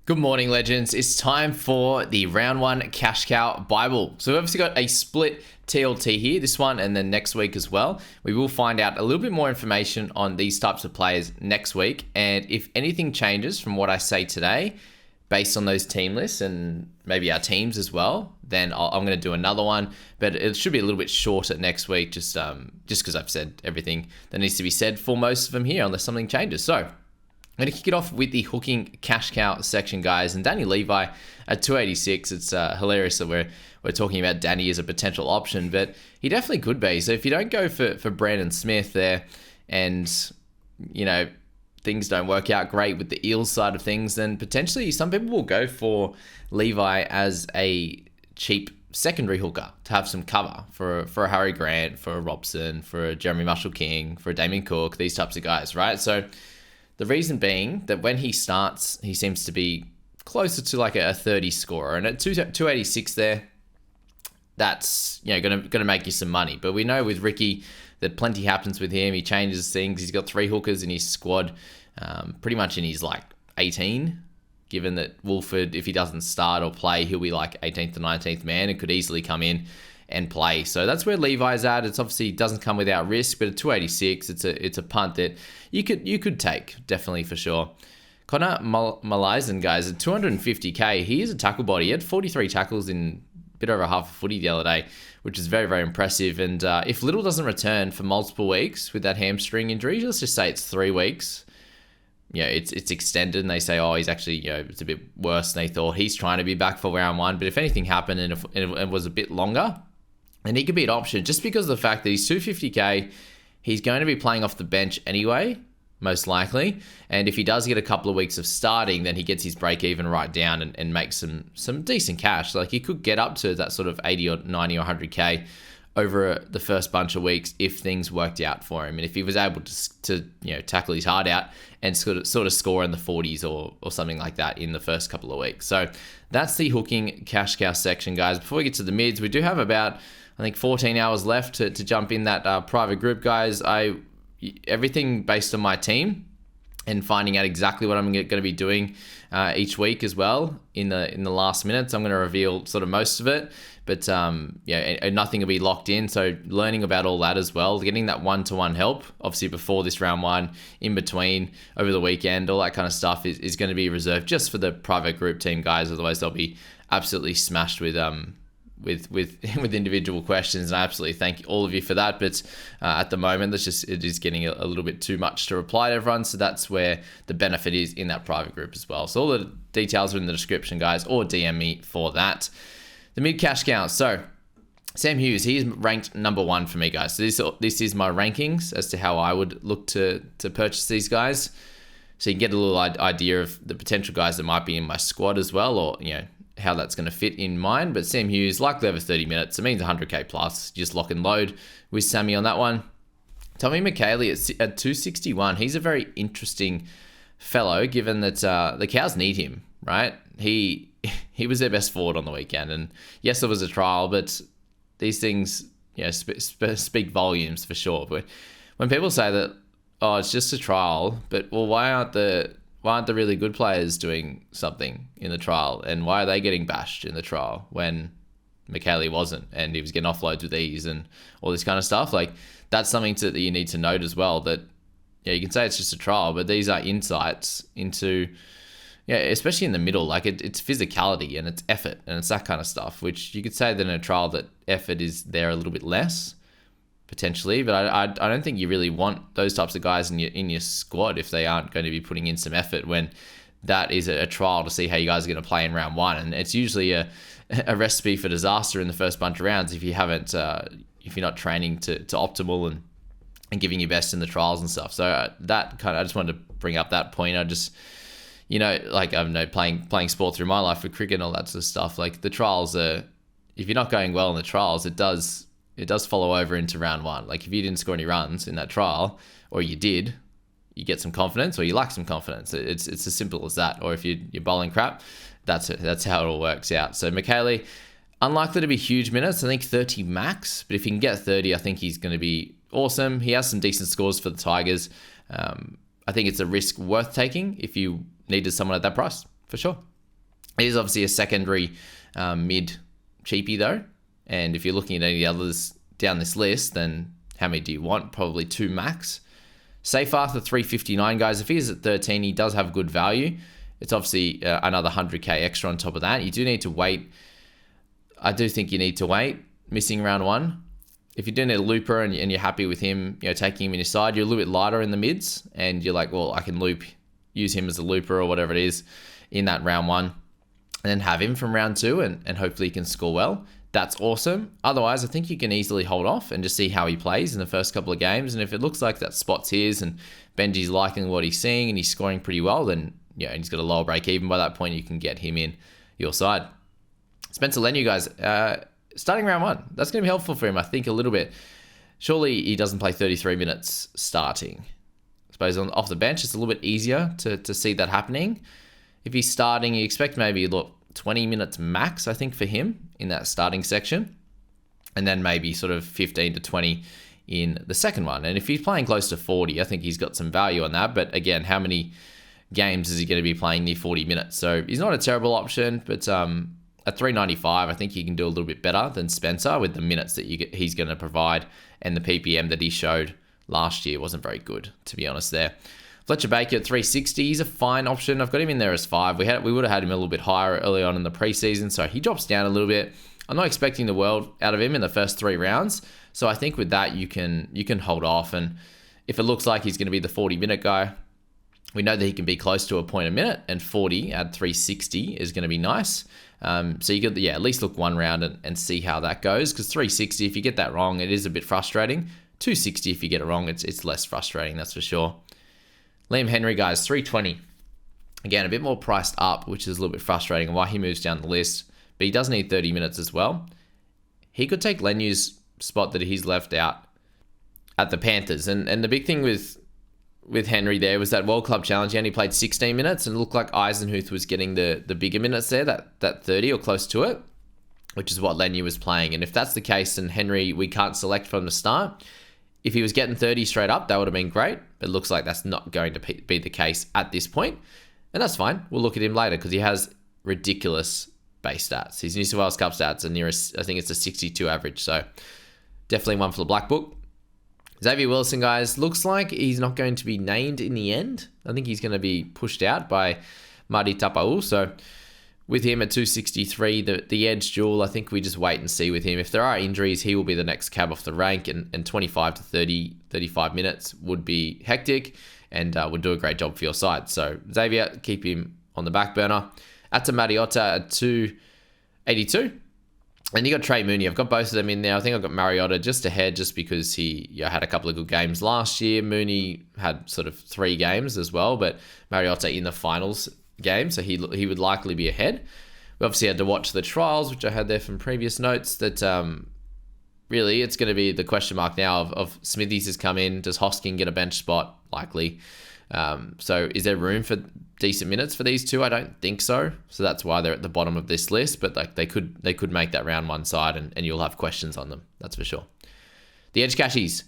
Good morning, legends. It's time for the round one cash cow Bible. So we've obviously got a split TLT here, this one and then next week as well. We will find out a little bit more information on these types of players next week. And if anything changes from what I say today, based on those team lists and maybe our teams as well, then I'm going to do another one. But it should be a little bit shorter next week, just because I've said everything that needs to be said for most of them here, unless something changes. So I'm going to kick it off with the hooking cash cow section, guys. And Danny Levi at 286. It's hilarious that we're talking about Danny as a potential option, but he definitely could be. So if you don't go for Brandon Smith there, and things don't work out great with the Eels side of things, then potentially some people will go for Levi as a cheap secondary hooker to have some cover for a Harry Grant, for a Robson, for a Jeremy Marshall-King, for a Damien Cook, these types of guys, right? So the reason being that when he starts, he seems to be closer to like a 30 scorer. And at 286 there, that's gonna make you some money. But we know with Ricky that plenty happens with him. He changes things. He's got 3 hookers in his squad, pretty much in his 18. Given that Wolford, if he doesn't start or play, he'll be 18th to 19th man and could easily come in and play. So that's where Levi's at. It's obviously doesn't come without risk, but at 286, it's a punt that you could take, definitely, for sure. Connor Malisen, guys, at 250k, he is a tackle body. He had 43 tackles in a bit over half a footy the other day, which is very, very impressive. And if Little doesn't return for multiple weeks with that hamstring injury, let's just say it's 3 weeks, it's extended, and they say, he's actually, it's a bit worse than they thought. He's trying to be back for round one, but if anything happened and it was a bit longer, then he could be an option just because of the fact that he's 250k. He's going to be playing off the bench anyway, most likely. And if he does get a couple of weeks of starting, then he gets his break even right down and makes some decent cash. Like, he could get up to that sort of 80 or 90 or 100k over the first bunch of weeks if things worked out for him. And if he was able to tackle his heart out and sort of score in the 40s or something like that in the first couple of weeks. So that's the hooking cash cow section, guys. Before we get to the mids, we do have about, I think, 14 hours left to jump in that private group, guys. Everything based on my team and finding out exactly what I'm going to be doing each week as well in the last minutes. I'm going to reveal sort of most of it, but nothing will be locked in. So learning about all that as well, getting that one-to-one help, obviously before this round one, in between, over the weekend, all that kind of stuff is going to be reserved just for the private group team, guys. Otherwise, they'll be absolutely smashed with individual questions, and I absolutely thank all of you for that. But at the moment, it is getting a little bit too much to reply to everyone, so that's where the benefit is in that private group as well. So all the details are in the description, guys, or DM me for that. The mid cash count. So Sam Hughes, he's ranked number 1 for me, guys. So this is my rankings as to how I would look to purchase these guys, so you can get a little idea of the potential guys that might be in my squad as well, or how that's going to fit in mine. But Sam Hughes, likely over 30 minutes. It means 100k plus. Just lock and load with Sammy on that one. Tommy McKaylee at 261. He's a very interesting fellow, given that the Cows need him, right? He was their best forward on the weekend. And yes, there was a trial, but these things speak volumes for sure. But when people say that, it's just a trial, but why aren't the really good players doing something in the trial, and why are they getting bashed in the trial when McKaylee wasn't, and he was getting offloads with ease and all this kind of stuff? Like, that's something that you need to note as well, that you can say it's just a trial, but these are insights into especially in the middle, like it's physicality and it's effort and it's that kind of stuff, which you could say that in a trial that effort is there a little bit less potentially, but I don't think you really want those types of guys in your squad if they aren't going to be putting in some effort, when that is a trial to see how you guys are going to play in round one. And it's usually a recipe for disaster in the first bunch of rounds if you haven't if you're not training to optimal and giving your best in the trials and stuff. So that kind of, I just wanted to bring up that point. I just I've playing sport through my life with cricket and all that sort of stuff. Like, the trials are, if you're not going well in the trials, it does follow over into round one. Like, if you didn't score any runs in that trial, or you did, you get some confidence, or you lack some confidence. It's as simple as that. Or if you're bowling crap, that's it. That's how it all works out. So McKaylee, unlikely to be huge minutes. I think 30 max, but if he can get 30, I think he's going to be awesome. He has some decent scores for the Tigers. I think it's a risk worth taking if you needed someone at that price, for sure. It is obviously a secondary mid cheapie though. And if you're looking at any others down this list, then how many do you want? Probably 2 max. Seyfarth at 359, guys. If he is at 13, he does have good value. It's obviously another 100k extra on top of that. You do need to wait. I do think you need to wait. Missing round 1. If you're doing a looper and you're happy with him, taking him in your side, you're a little bit lighter in the mids, and you're like, well, I can use him as a looper or whatever it is in that round 1, and then have him from round 2, and hopefully he can score well. That's awesome. Otherwise, I think you can easily hold off and just see how he plays in the first couple of games. And if it looks like that spot's his and Benji's liking what he's seeing and he's scoring pretty well, then and he's got a lower break even. By that point, you can get him in your side. Spencer Lenu, guys, starting round 1. That's going to be helpful for him, I think, a little bit. Surely he doesn't play 33 minutes starting. I suppose off the bench, it's a little bit easier to see that happening. If he's starting, you expect maybe 20 minutes max, I think, for him in that starting section. And then maybe sort of 15 to 20 in the second one. And if he's playing close to 40, I think he's got some value on that. But again, how many games is he going to be playing near 40 minutes? So he's not a terrible option, but at 395, I think he can do a little bit better than Spencer with the minutes that he's going to provide, and the PPM that he showed last year wasn't very good, to be honest there. Fletcher Baker at 360, he's a fine option. I've got him in there as 5. We would have had him a little bit higher early on in the preseason, so he drops down a little bit. I'm not expecting the world out of him in the first 3 rounds, so I think with that you can hold off. And if it looks like he's going to be the 40-minute guy, we know that he can be close to a point a minute, and 40 at 360 is going to be nice. So you could at least look 1 round and see how that goes, because 360, if you get that wrong, it is a bit frustrating. 260, if you get it wrong, it's less frustrating, that's for sure. Liam Henry, guys, 320. Again, a bit more priced up, which is a little bit frustrating, and why he moves down the list. But he does need 30 minutes as well. He could take Lenu's spot that he's left out at the Panthers. And the big thing with Henry there was that World Club Challenge. He only played 16 minutes, and it looked like Eisenhuth was getting the bigger minutes there, that 30 or close to it, which is what Lenu was playing. And if that's the case, and Henry we can't select from the start, if he was getting 30 straight up, that would have been great. But it looks like that's not going to be the case at this point. And that's fine. We'll look at him later, because he has ridiculous base stats. His New South Wales Cup stats are nearest, I think it's a 62 average. So definitely one for the Black Book. Xavier Wilson, guys, looks like he's not going to be named in the end. I think he's going to be pushed out by Marty Tapau. So with him at 263, the edge duel, I think we just wait and see with him. If there are injuries, he will be the next cab off the rank, and 25 to 30, 35 minutes would be hectic and would do a great job for your side. So Xavier, keep him on the back burner. Atta Mariota at 282. And you got Trey Mooney. I've got both of them in there. I think I've got Mariota just ahead, just because he had a couple of good games last year. Mooney had sort of 3 games as well, but Mariota in the finals game, so he would likely be ahead. We obviously had to watch the trials, which I had there from previous notes, that really it's going to be the question mark now of Smithies has come in. Does Hosking get a bench spot? Likely. So is there room for decent minutes for these two? I don't think so. So that's why they're at the bottom of this list, but like they could make that round 1 side, and you'll have questions on them. That's for sure. The Edge Cashies.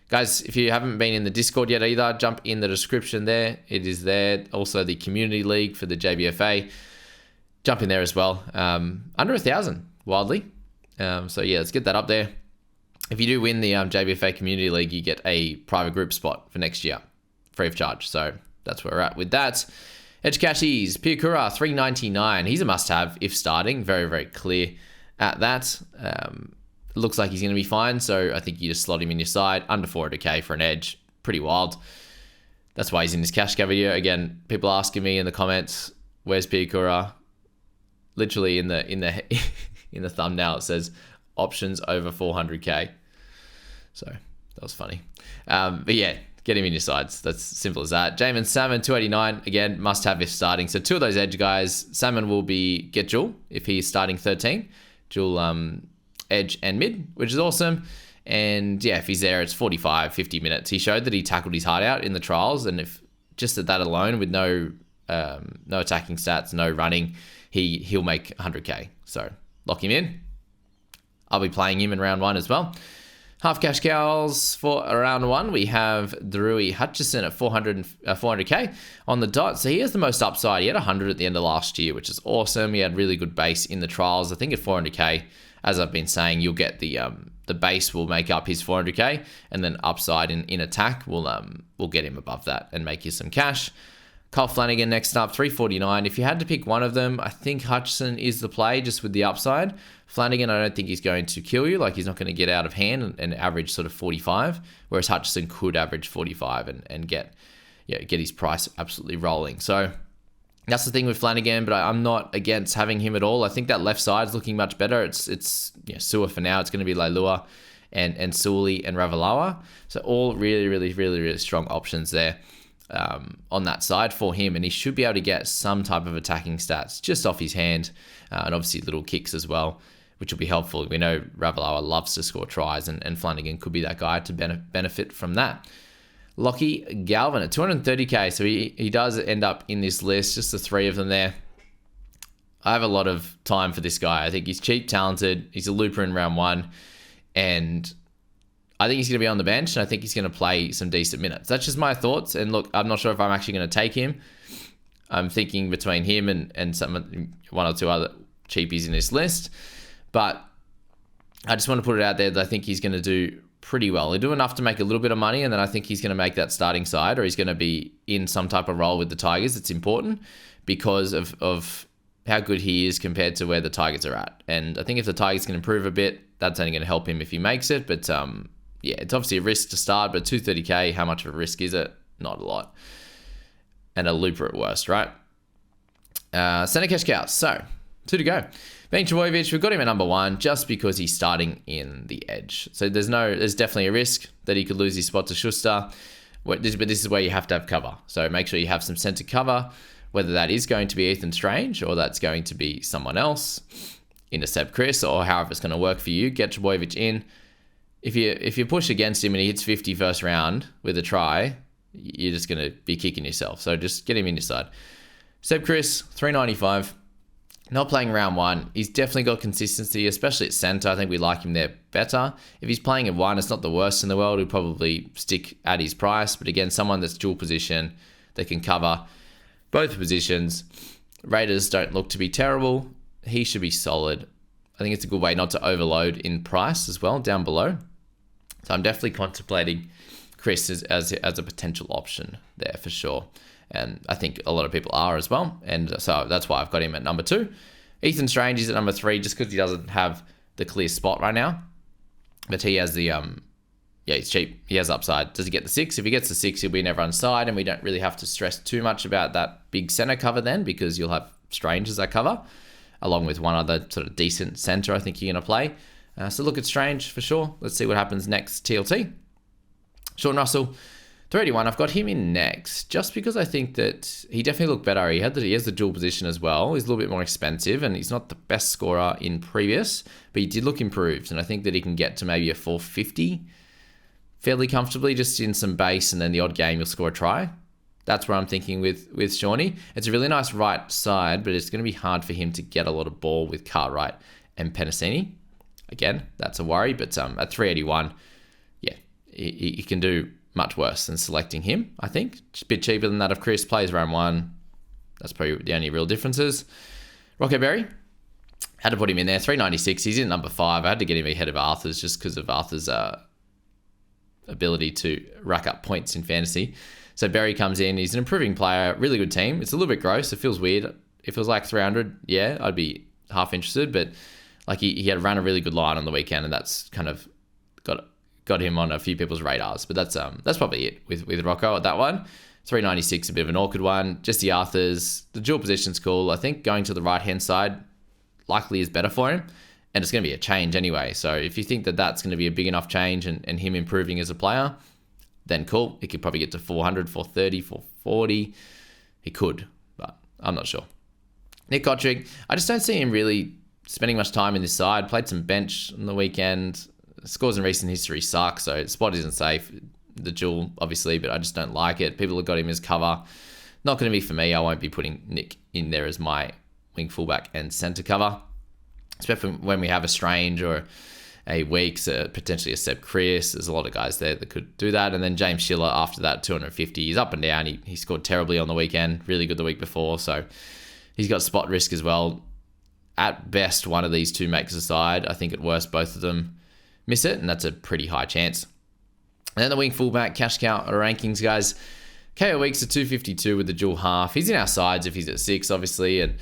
Guys, if you haven't been in the Discord yet either, jump in the description there. It is there. Also the Community League for the JBFA. Jump in there as well. Under 1,000, wildly. So yeah, let's get that up there. If you do win the JBFA Community League, you get a private group spot for next year, free of charge. So that's where we're at with that. Edge Cashies, Piakura, 399. He's a must-have if starting. Very, very clear at that. Looks like he's going to be fine, so I think you just slot him in your side. Under 400k for an edge. Pretty wild. That's why he's in this cash cow video. Again, people asking me in the comments, where's Piakura? Literally in the in the thumbnail it says options over 400k. So that was funny. But yeah, get him in your sides. That's simple as that. Jamin Salmon, 289. Again, must have if starting. So 2 of those edge guys. Salmon will get dual if he's starting 13. Dual edge and mid, which is awesome. And yeah, if he's there, it's 45, 50 minutes. He showed that he tackled his heart out in the trials, and if just at that alone with no attacking stats, no running, he'll make 100k. So lock him in. I'll be playing him in round 1 as well. Half cash cows for round one. We have Drewy Hutchison at 400k on the dot. So he has the most upside. He had 100 at the end of last year, which is awesome. He had really good base in the trials. I think at 400k, as I've been saying, you'll get the base will make up his 400k, and then upside in attack will get him above that and make you some cash. Kyle Flanagan next up, 349. If you had to pick one of them, I think Hutchison is the play just with the upside. Flanagan, I don't think he's going to kill you. Like, he's not going to get out of hand and average sort of 45, whereas Hutchison could average 45 and get his price absolutely rolling. So that's the thing with Flanagan, but I'm not against having him at all. I think that left side is looking much better. It's Sua for now. It's going to be Leilua and Suli and Ravalawa. So all really, really, really, really strong options there. On that side for him, and he should be able to get some type of attacking stats just off his hand, and obviously little kicks as well, which will be helpful. We know Ravalawa loves to score tries, and Flanagan could be that guy to benefit from that. Lockie Galvin at 230k, so he does end up in this list, just the three of them there. I have a lot of time for this guy. I think he's cheap, talented, he's a looper in round one, and I think he's going to be on the bench, and I think he's going to play some decent minutes. That's just my thoughts. And look, I'm not sure if I'm actually going to take him. I'm thinking between him and one or two other cheapies in this list. But I just want to put it out there that I think he's going to do pretty well. He'll do enough to make a little bit of money, and then I think he's going to make that starting side, or he's going to be in some type of role with the Tigers. It's important because of how good he is compared to where the Tigers are at. And I think if the Tigers can improve a bit, that's only going to help him if he makes it. But yeah, it's obviously a risk to start, but 230k, how much of a risk is it? Not a lot. And a looper at worst, right? Center cash cows. So, 2 to go. Ben Trbojevic, we've got him at number 1 just because he's starting in the edge. So there's definitely a risk that he could lose his spot to Schuster. But this is where you have to have cover. So make sure you have some center cover, whether that is going to be Ethan Strange or that's going to be someone else, intercept Chris, or however it's going to work for you. Get Trbojevic in. If you push against him and he hits 50 first round with a try, you're just going to be kicking yourself. So just get him in your side. Seb Chris, 395. Not playing round 1. He's definitely got consistency, especially at center. I think we like him there better. If he's playing at 1, it's not the worst in the world. He'll probably stick at his price. But again, someone that's dual position that can cover both positions. Raiders don't look to be terrible. He should be solid. I think it's a good way not to overload in price as well, down below. So I'm definitely contemplating Chris as a potential option there for sure. And I think a lot of people are as well. And so that's why I've got him at number 2. Ethan Strange is at number 3 just because he doesn't have the clear spot right now. But he has the, he's cheap. He has upside. Does he get the 6? If he gets the 6, he'll be in everyone's side. And we don't really have to stress too much about that big center cover then, because you'll have Strange as that cover, along with one other sort of decent center I think you're going to play. So look at Strange for sure. Let's see what happens next. TLT. Sean Russell, 381. I've got him in next just because I think that he definitely looked better. He has the dual position as well. He's a little bit more expensive and he's not the best scorer in previous, but he did look improved. And I think that he can get to maybe a 450 fairly comfortably just in some base, and then the odd game you'll score a try. That's where I'm thinking with Shawnee. It's a really nice right side, but it's going to be hard for him to get a lot of ball with Cartwright and Penasini. Again, that's a worry, but at 381, yeah, he can do much worse than selecting him, I think. Just a bit cheaper than that of Chris. Plays round 1. That's probably the only real differences. Rocco Berry, had to put him in there. 396. He's in number 5. I had to get him ahead of Arthur's just because of Arthur's ability to rack up points in fantasy. So Berry comes in. He's an improving player. Really good team. It's a little bit gross. It feels weird. If it was like 300, yeah, I'd be half interested. But like he had run a really good line on the weekend, and that's kind of got him on a few people's radars. But that's probably it with Rocco at that one. 396, a bit of an awkward one. Just the Arthurs. The dual position's cool. I think going to the right-hand side likely is better for him. And it's going to be a change anyway. So if you think that that's going to be a big enough change and him improving as a player, then cool. He could probably get to 400, 430, 440. He could, but I'm not sure. Nick Kotrick, I just don't see him really spending much time in this side. Played some bench on the weekend. Scores in recent history suck, so spot isn't safe. The duel, obviously, but I just don't like it. People have got him as cover. Not going to be for me. I won't be putting Nick in there as my wing fullback and centre cover, especially when we have a Strange or a Weeks, potentially a Seb Chris. There's a lot of guys there that could do that. And then James Schiller after that, 250. He's up and down. He scored terribly on the weekend, really good the week before. So he's got spot risk as well. At best, one of these two makes a side. I think at worst, both of them miss it, and that's a pretty high chance. And then the wing fullback, cash cow rankings, guys. KO Weeks at 252 with the dual half. He's in our sides if he's at 6, obviously, and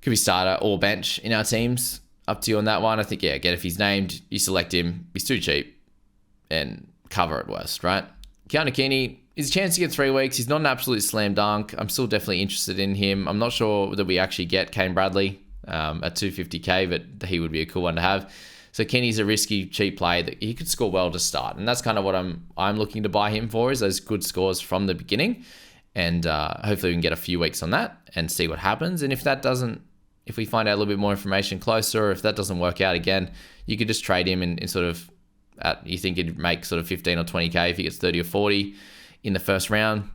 could be starter or bench in our teams. Up to you on that one. I think, yeah, again, if he's named, you select him. He's too cheap and cover at worst, right? Keanu Keeney, his chance to get 3 weeks. He's not an absolute slam dunk. I'm still definitely interested in him. I'm not sure that we actually get Kane Bradley at 250k, but he would be a cool one to have. So Kenny's a risky, cheap play that he could score well to start. And that's kind of what I'm looking to buy him for, is those good scores from the beginning. And hopefully we can get a few weeks on that and see what happens. And if we find out a little bit more information closer, or if that doesn't work out again, you could just trade him in sort of you think he'd make sort of 15 or 20k if he gets 30 or 40 in the first round.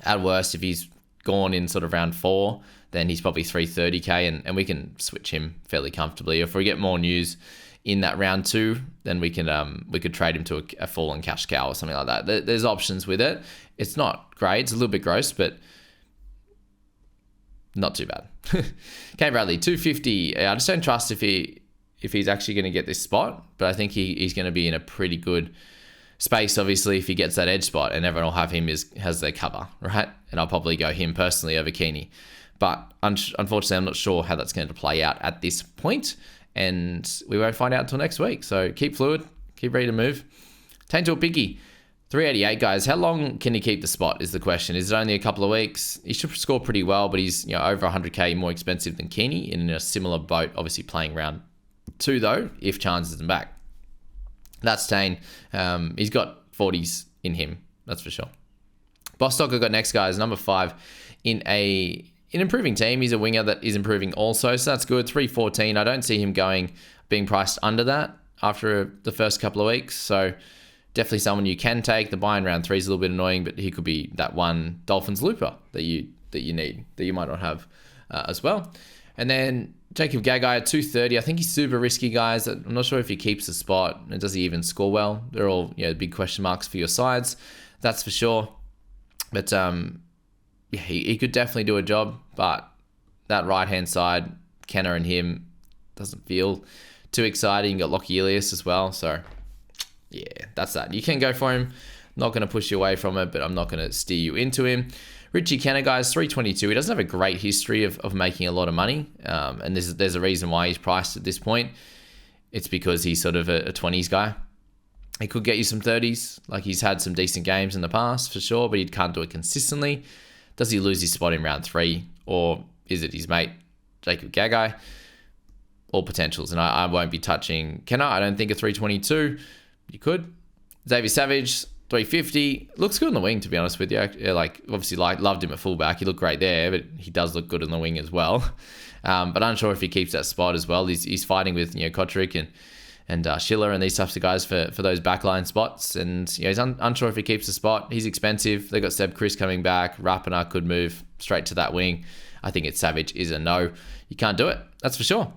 At worst, if he's gone in sort of round 4, then he's probably 330k and we can switch him fairly comfortably. If we get more news in that round 2, then we could trade him to a fallen cash cow or something like that. There's options with it. It's not great. It's a little bit gross, but not too bad. Kane Bradley, 250. I just don't trust if he's actually going to get this spot, but I think he's going to be in a pretty good space, obviously, if he gets that edge spot, and everyone will have him has their cover, right? And I'll probably go him personally over Keeney. But unfortunately, I'm not sure how that's going to play out at this point, and we won't find out until next week. So keep fluid, keep ready to move. Tainted Piggy, 388, guys. How long can he keep the spot is the question. Is it only a couple of weeks? He should score pretty well, but he's over 100k more expensive than Keeney, in a similar boat, obviously playing round 2, though, if Chance isn't back. That's Tane. He's got 40s in him, that's for sure. Bostock, I've got next, guys. Number 5 in an improving team. He's a winger that is improving also, so that's good. 314. I don't see him being priced under that after the first couple of weeks, so definitely someone you can take. The buy in round 3 is a little bit annoying, but he could be that one Dolphins looper that you need, that you might not have as well. And then Jacob Gagai at 230. I think he's super risky, guys. I'm not sure if he keeps the spot, and does he even score well? They're all big question marks for your sides, that's for sure. But he could definitely do a job, but that right-hand side, Kenner and him, doesn't feel too exciting. You got Lockie Ilias as well, so yeah, that's that. You can go for him. Not going to push you away from it, but I'm not going to steer you into him. Richie Kenner, guys, 322. He doesn't have a great history of making a lot of money, and there's a reason why he's priced at this point. It's because he's sort of a 20s guy. He could get you some 30s. Like, he's had some decent games in the past, for sure, but he can't do it consistently. Does he lose his spot in round 3, or is it his mate, Jacob Gagai? All potentials, and I won't be touching Kenner. I don't think a 322. You could. Xavier Savage, 350. Looks good on the wing, to be honest with you. Obviously, loved him at fullback. He looked great there, but he does look good on the wing as well. But unsure if he keeps that spot as well. He's fighting with Kotrick and Schiller and these types of guys for those backline spots. And he's unsure if he keeps the spot. He's expensive. They've got Seb Chris coming back. Rapana could move straight to that wing. I think Savage is a no. You can't do it. That's for sure.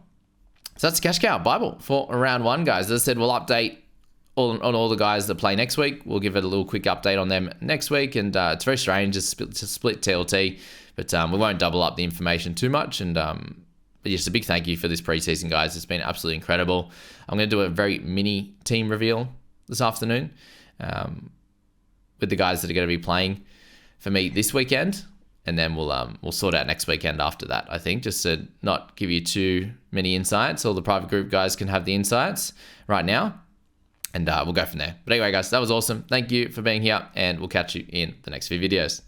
So that's the Cash Cow Bible for round 1, guys. As I said, we'll update on all the guys that play next week. We'll give it a little quick update on them next week. And it's very strange to split TLT, but we won't double up the information too much. And but just a big thank you for this preseason, guys. It's been absolutely incredible. I'm going to do a very mini team reveal this afternoon with the guys that are going to be playing for me this weekend. And then we'll sort out next weekend after that, I think, just to not give you too many insights. All the private group guys can have the insights right now. And we'll go from there. But anyway, guys, that was awesome. Thank you for being here, and we'll catch you in the next few videos.